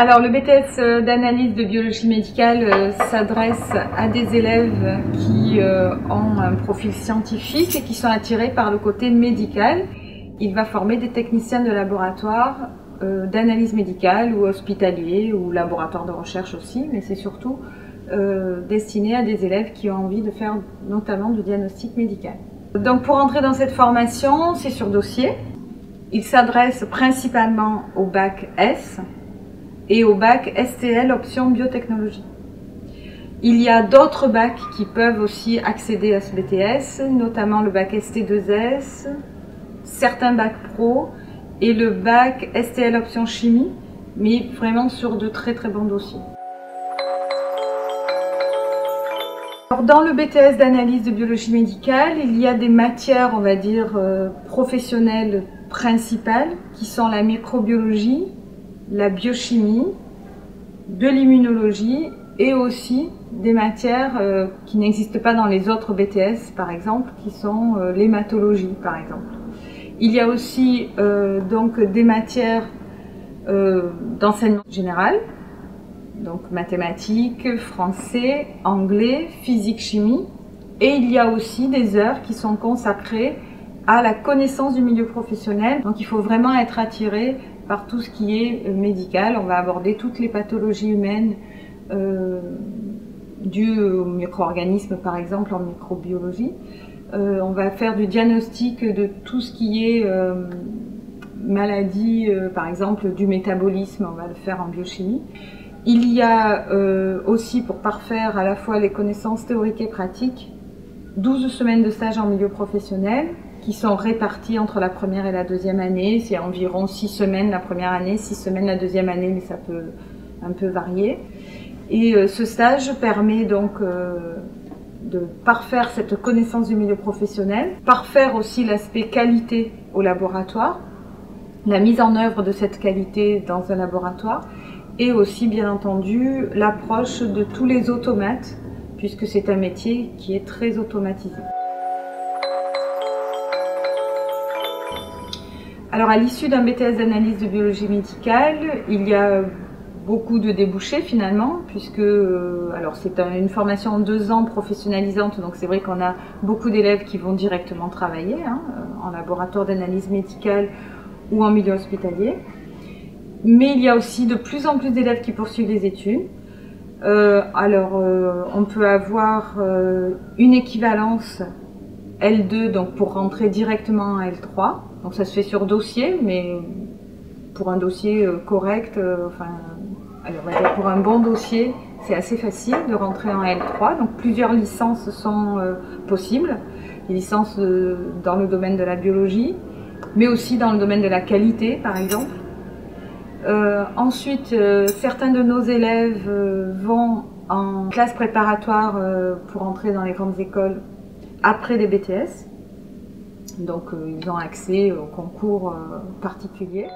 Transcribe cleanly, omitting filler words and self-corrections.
Alors, le BTS d'analyse de biologie médicale s'adresse à des élèves qui ont un profil scientifique et qui sont attirés par le côté médical. Il va former des techniciens de laboratoire d'analyse médicale ou hospitalier ou laboratoire de recherche aussi, mais c'est surtout destiné à des élèves qui ont envie de faire notamment du diagnostic médical. Donc pour entrer dans cette formation, c'est sur dossier. Il s'adresse principalement au bac S et au bac STL option biotechnologie. Il y a d'autres bacs qui peuvent aussi accéder à ce BTS, notamment le bac ST2S, certains bacs pro et le bac STL option chimie, mais vraiment sur de très bons dossiers. Alors, dans le BTS d'analyse de biologie médicale, il y a des matières, on va dire, professionnelles principales qui sont la microbiologie, la biochimie, de l'immunologie et aussi des matières qui n'existent pas dans les autres BTS, par exemple, qui sont l'hématologie, par exemple. Il y a aussi donc des matières d'enseignement général, donc mathématiques, français, anglais, physique, chimie. Et il y a aussi des heures qui sont consacrées à la connaissance du milieu professionnel. Donc il faut vraiment être attiré par tout ce qui est médical. On va aborder toutes les pathologies humaines dues aux micro-organismes, par exemple, en microbiologie. On va faire du diagnostic de tout ce qui est maladie, par exemple du métabolisme, on va le faire en biochimie. Il y a aussi, pour parfaire à la fois les connaissances théoriques et pratiques, 12 semaines de stage en milieu professionnel qui sont réparties entre la première et la deuxième année. C'est environ 6 semaines la première année, 6 semaines la deuxième année, mais ça peut un peu varier. Et ce stage permet donc de parfaire cette connaissance du milieu professionnel, parfaire aussi l'aspect qualité au laboratoire, la mise en œuvre de cette qualité dans un laboratoire, et aussi bien entendu l'approche de tous les automates, puisque c'est un métier qui est très automatisé. Alors à l'issue d'un BTS d'analyse de biologie médicale, il y a beaucoup de débouchés finalement, puisque alors c'est une formation en 2 ans professionnalisante, donc c'est vrai qu'on a beaucoup d'élèves qui vont directement travailler en laboratoire d'analyse médicale ou en milieu hospitalier. Mais il y a aussi de plus en plus d'élèves qui poursuivent les études. On peut avoir une équivalence L2 donc pour rentrer directement en L3. Donc ça se fait sur dossier, mais pour un dossier correct, on va dire pour un bon dossier, c'est assez facile de rentrer en L3. Donc plusieurs licences sont possibles. Des licences dans le domaine de la biologie, mais aussi dans le domaine de la qualité, par exemple. Ensuite, certains de nos élèves vont en classe préparatoire pour entrer dans les grandes écoles après des BTS. Donc, ils ont accès aux concours particuliers.